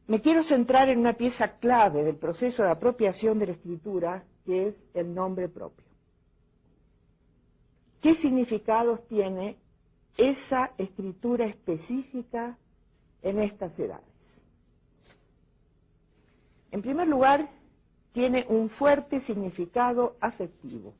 Me quiero centrar en una pieza clave del proceso de apropiación de la escritura, que es el nombre propio. ¿Qué significados tiene esa escritura específica en estas edades? En primer lugar, tiene un fuerte significado afectivo,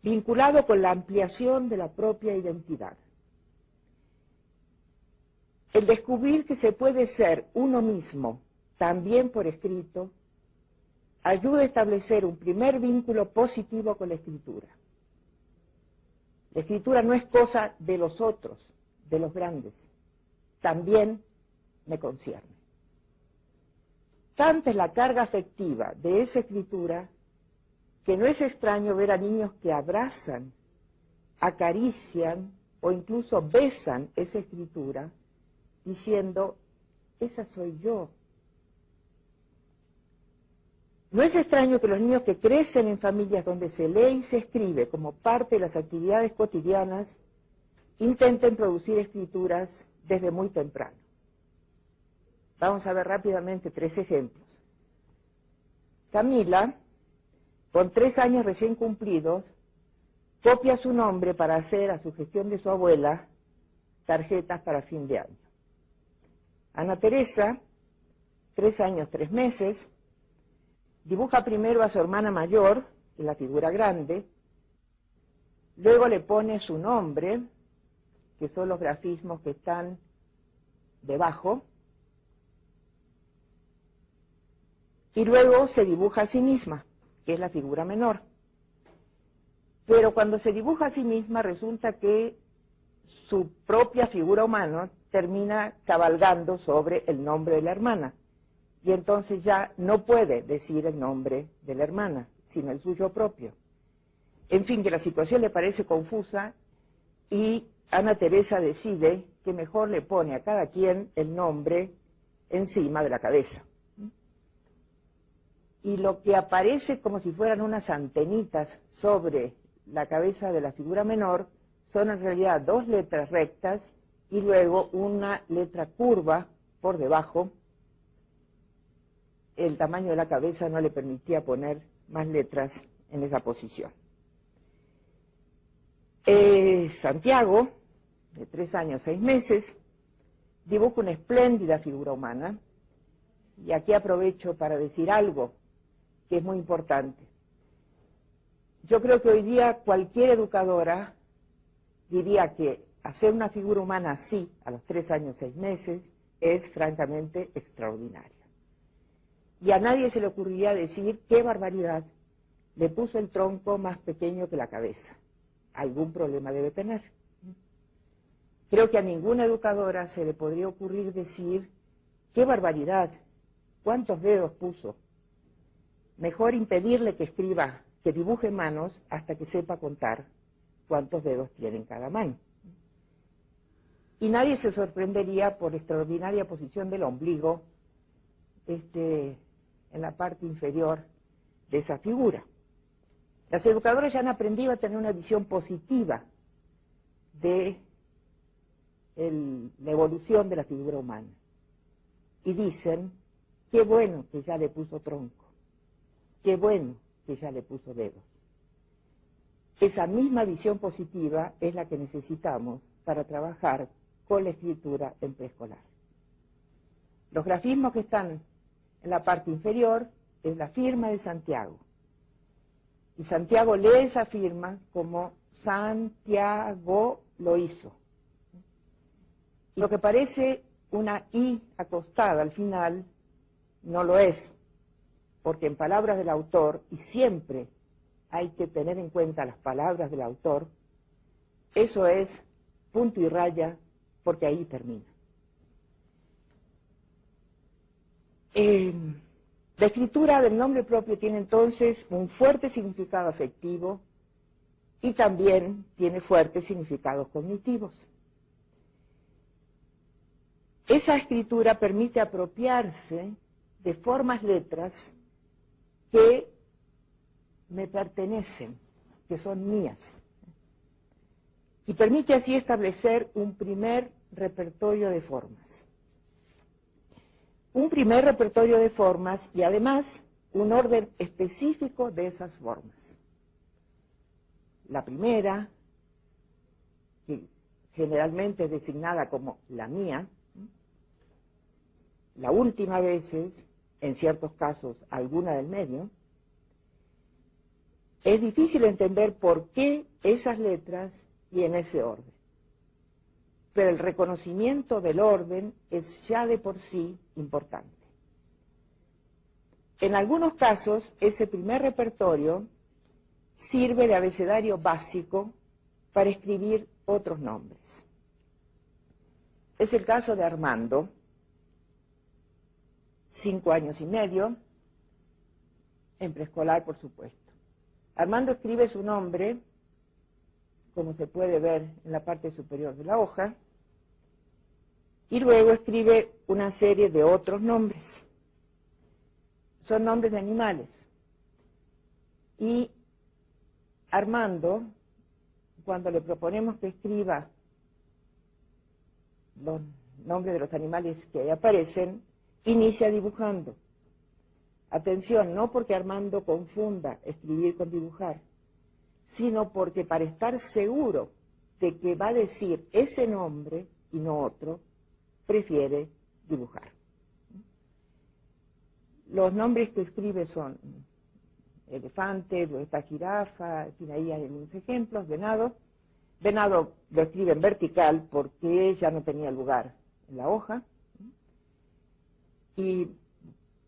vinculado con la ampliación de la propia identidad. El descubrir que se puede ser uno mismo, también por escrito, ayuda a establecer un primer vínculo positivo con la escritura. La escritura no es cosa de los otros, de los grandes, también me concierne. Tanta es la carga afectiva de esa escritura que no es extraño ver a niños que abrazan, acarician o incluso besan esa escritura diciendo, esa soy yo. No es extraño que los niños que crecen en familias donde se lee y se escribe como parte de las actividades cotidianas intenten producir escrituras desde muy temprano. Vamos a ver rápidamente 3 ejemplos. Camila, con 3 años recién cumplidos, copia su nombre para hacer, a sugestión de su abuela, tarjetas para fin de año. Ana Teresa, 3 años, 3 meses, dibuja primero a su hermana mayor, en la figura grande, luego le pone su nombre, que son los grafismos que están debajo, y luego se dibuja a sí misma, que es la figura menor. Pero cuando se dibuja a sí misma resulta que su propia figura humana termina cabalgando sobre el nombre de la hermana. Y entonces ya no puede decir el nombre de la hermana, sino el suyo propio. En fin, que la situación le parece confusa y Ana Teresa decide que mejor le pone a cada quien el nombre encima de la cabeza. Y lo que aparece como si fueran unas antenitas sobre la cabeza de la figura menor son en realidad 2 letras rectas y luego una letra curva por debajo. El tamaño de la cabeza no le permitía poner más letras en esa posición. Santiago, de 3 años, 6 meses, dibuja una espléndida figura humana, y aquí aprovecho para decir algo que es muy importante. Yo creo que hoy día cualquier educadora diría que hacer una figura humana así, a los 3 años, 6 meses, es francamente extraordinario. Y a nadie se le ocurriría decir, qué barbaridad, le puso el tronco más pequeño que la cabeza. Algún problema debe tener. Creo que a ninguna educadora se le podría ocurrir decir, qué barbaridad, cuántos dedos puso. Mejor impedirle que escriba, que dibuje manos hasta que sepa contar cuántos dedos tiene en cada mano. Y nadie se sorprendería por la extraordinaria posición del ombligo en la parte inferior de esa figura. Las educadoras ya han aprendido a tener una visión positiva de la evolución de la figura humana. Y dicen, qué bueno que ya le puso tronco, qué bueno que ya le puso dedos. Esa misma visión positiva es la que necesitamos para trabajar con la escritura en preescolar. Los grafismos que están en la parte inferior es la firma de Santiago. Y Santiago lee esa firma como Santiago lo hizo. Y lo que parece una I acostada al final no lo es, porque en palabras del autor, y siempre hay que tener en cuenta las palabras del autor, eso es punto y raya, porque ahí termina. La escritura del nombre propio tiene entonces un fuerte significado afectivo y también tiene fuertes significados cognitivos. Esa escritura permite apropiarse de formas, letras que me pertenecen, que son mías. Y permite así establecer un primer repertorio de formas. un primer repertorio de formas y además un orden específico de esas formas. La primera, que generalmente es designada como la mía, la última a veces, en ciertos casos alguna del medio. Es difícil entender por qué esas letras y en ese orden. Pero el reconocimiento del orden es ya de por sí importante. En algunos casos, ese primer repertorio sirve de abecedario básico para escribir otros nombres. Es el caso de Armando, 5 años y medio, en preescolar, por supuesto. Armando escribe su nombre, como se puede ver en la parte superior de la hoja, y luego escribe una serie de otros nombres. Son nombres de animales. Y Armando, cuando le proponemos que escriba los nombres de los animales que ahí aparecen, inicia dibujando. Atención, no porque Armando confunda escribir con dibujar, sino porque para estar seguro de que va a decir ese nombre y no otro, prefiere dibujar. Los nombres que escribe son elefante, luego está jirafa, en fin, ahí hay algunos ejemplos, venado. Venado lo escribe en vertical porque ya no tenía lugar en la hoja. Y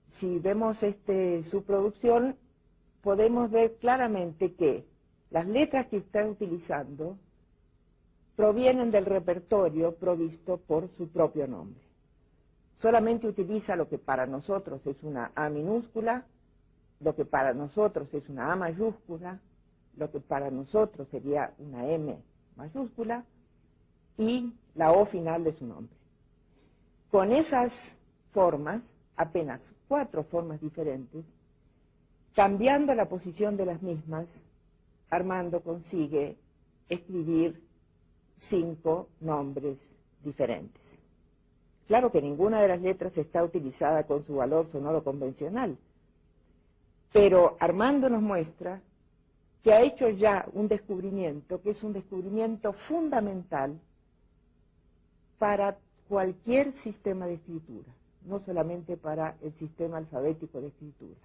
si vemos su producción, podemos ver claramente que las letras que está utilizando provienen del repertorio provisto por su propio nombre. Solamente utiliza lo que para nosotros es una A minúscula, lo que para nosotros es una A mayúscula, lo que para nosotros sería una M mayúscula y la O final de su nombre. Con esas formas, apenas 4 formas diferentes, cambiando la posición de las mismas, Armando consigue escribir 5 nombres diferentes. Claro que ninguna de las letras está utilizada con su valor sonoro convencional, pero Armando nos muestra que ha hecho ya un descubrimiento, que es un descubrimiento fundamental para cualquier sistema de escritura, no solamente para el sistema alfabético de escritura.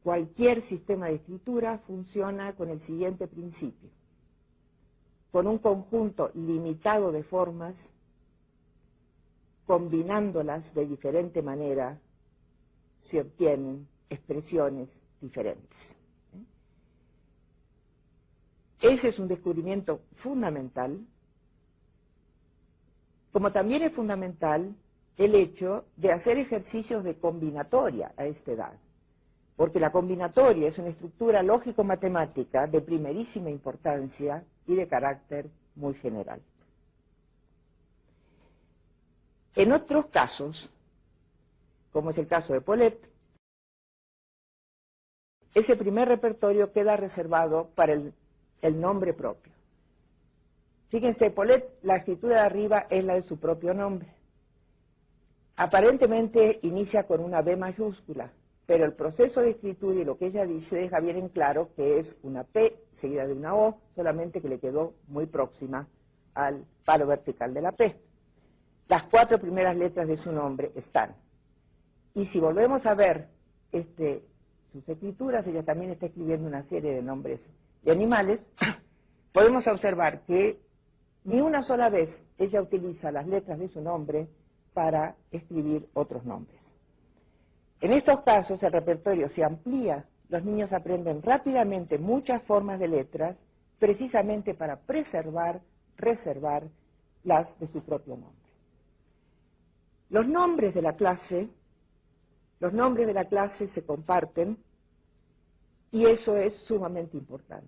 Cualquier sistema de escritura funciona con el siguiente principio: con un conjunto limitado de formas, combinándolas de diferente manera, se obtienen expresiones diferentes. Ese es un descubrimiento fundamental, como también es fundamental el hecho de hacer ejercicios de combinatoria a esta edad, porque la combinatoria es una estructura lógico-matemática de primerísima importancia y de carácter muy general. En otros casos, como es el caso de Paulette, ese primer repertorio queda reservado para el nombre propio. Fíjense, Paulette, la escritura de arriba es la de su propio nombre. Aparentemente inicia con una B mayúscula, pero el proceso de escritura y lo que ella dice deja bien en claro que es una P seguida de una O, solamente que le quedó muy próxima al palo vertical de la P. Las 4 primeras letras de su nombre están. Y si volvemos a ver sus escrituras, ella también está escribiendo una serie de nombres de animales, podemos observar que ni una sola vez ella utiliza las letras de su nombre para escribir otros nombres. En estos casos el repertorio se amplía, los niños aprenden rápidamente muchas formas de letras, precisamente para preservar, reservar las de su propio nombre. Los nombres de la clase se comparten y eso es sumamente importante.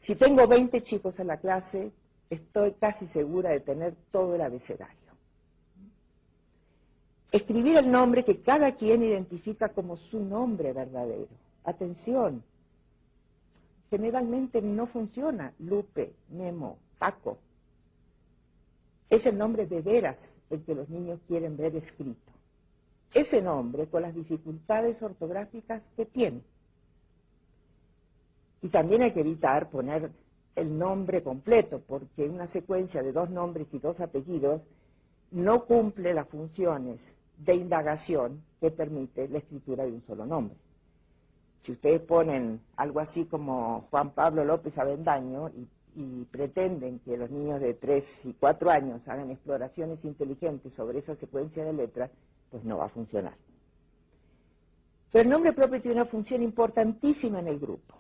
Si tengo 20 chicos en la clase, estoy casi segura de tener todo el abecedario. Escribir el nombre que cada quien identifica como su nombre verdadero. Atención, generalmente no funciona Lupe, Memo, Paco. Es el nombre de veras el que los niños quieren ver escrito. Ese nombre con las dificultades ortográficas que tiene. Y también hay que evitar poner el nombre completo, porque una secuencia de 2 nombres y 2 apellidos no cumple las funciones de indagación que permite la escritura de un solo nombre. Si ustedes ponen algo así como Juan Pablo López Avendaño y pretenden que los niños de 3 y 4 años hagan exploraciones inteligentes sobre esa secuencia de letras, pues no va a funcionar. Pero el nombre propio tiene una función importantísima en el grupo.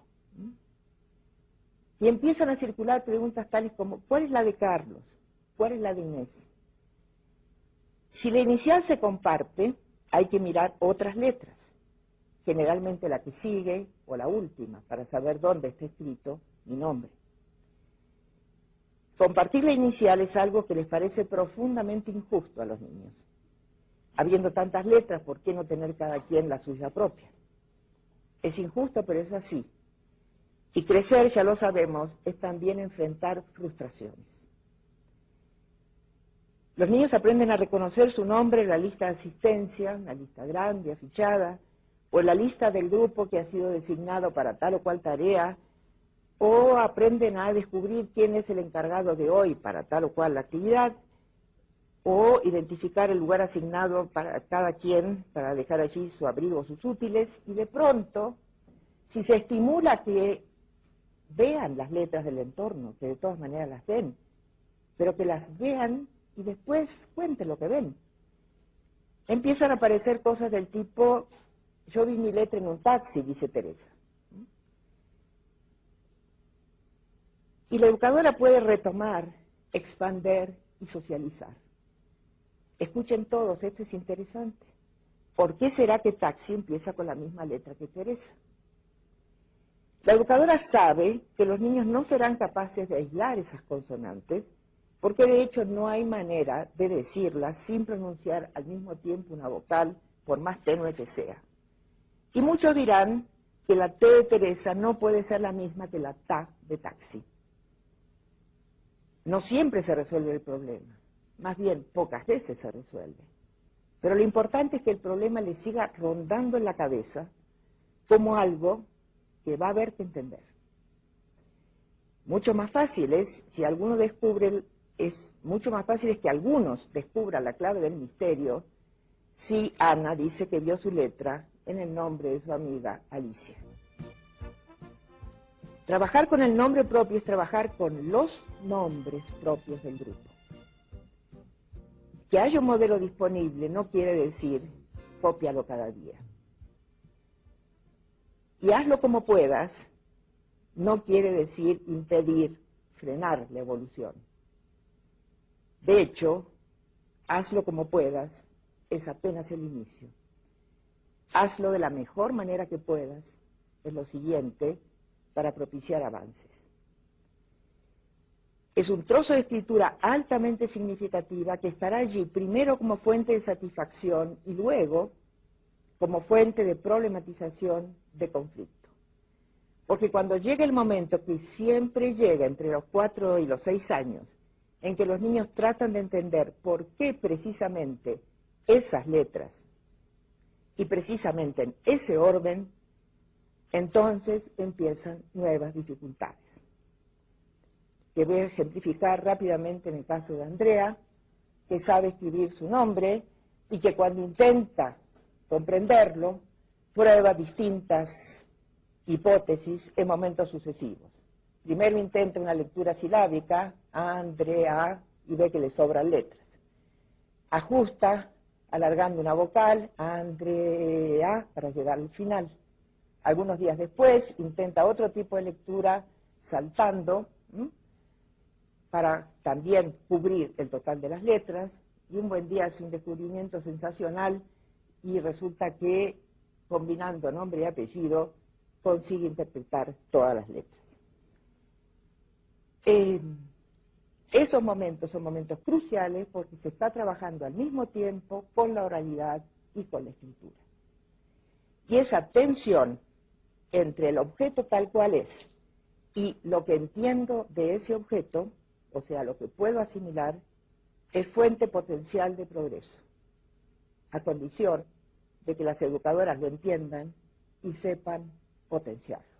Y empiezan a circular preguntas tales como, ¿cuál es la de Carlos? ¿Cuál es la de Inés? Si la inicial se comparte, hay que mirar otras letras, generalmente la que sigue o la última, para saber dónde está escrito mi nombre. Compartir la inicial es algo que les parece profundamente injusto a los niños. Habiendo tantas letras, ¿por qué no tener cada quien la suya propia? Es injusto, pero es así. Y crecer, ya lo sabemos, es también enfrentar frustraciones. Los niños aprenden a reconocer su nombre en la lista de asistencia, una lista grande, afichada, o en la lista del grupo que ha sido designado para tal o cual tarea, o aprenden a descubrir quién es el encargado de hoy para tal o cual actividad, o identificar el lugar asignado para cada quien, para dejar allí su abrigo o sus útiles, y de pronto, si se estimula que vean las letras del entorno, que de todas maneras las ven, pero que las vean y después cuenten lo que ven. Empiezan a aparecer cosas del tipo, yo vi mi letra en un taxi, dice Teresa. Y la educadora puede retomar, expander y socializar. Escuchen todos, esto es interesante. ¿Por qué será que taxi empieza con la misma letra que Teresa? La educadora sabe que los niños no serán capaces de aislar esas consonantes, porque de hecho no hay manera de decirlas sin pronunciar al mismo tiempo una vocal, por más tenue que sea. Y muchos dirán que la T de Teresa no puede ser la misma que la TA de taxi. No siempre se resuelve el problema, más bien pocas veces se resuelve. Pero lo importante es que el problema le siga rondando en la cabeza como algo que va a haber que entender. Mucho más fácil es, si alguno descubre, es mucho más fácil es que algunos descubran la clave del misterio si Ana dice que vio su letra en el nombre de su amiga Alicia. Trabajar con el nombre propio es trabajar con los nombres propios del grupo. Que haya un modelo disponible no quiere decir cópialo cada día. Y hazlo como puedas no quiere decir impedir, frenar la evolución. De hecho, hazlo como puedas es apenas el inicio. Hazlo de la mejor manera que puedas, es lo siguiente, para propiciar avances. Es un trozo de escritura altamente significativa que estará allí primero como fuente de satisfacción y luego como fuente de problematización de conflicto. Porque cuando llegue el momento, que siempre llega entre los 4 y los 6 años, en que los niños tratan de entender por qué precisamente esas letras y precisamente en ese orden, entonces empiezan nuevas dificultades. Que voy a ejemplificar rápidamente en el caso de Andrea, que sabe escribir su nombre y que cuando intenta comprenderlo, prueba distintas hipótesis en momentos sucesivos. Primero intenta una lectura silábica, Andrea, y ve que le sobran letras. Ajusta, alargando una vocal, Andrea, para llegar al final. Algunos días después intenta otro tipo de lectura, saltando, para también cubrir el total de las letras, y un buen día hace un descubrimiento sensacional y resulta que, combinando nombre y apellido, consigue interpretar todas las letras. Esos momentos son momentos cruciales porque se está trabajando al mismo tiempo con la oralidad y con la escritura. Y esa tensión entre el objeto tal cual es y lo que entiendo de ese objeto, o sea, lo que puedo asimilar, es fuente potencial de progreso, a condición de que las educadoras lo entiendan y sepan potenciarlo.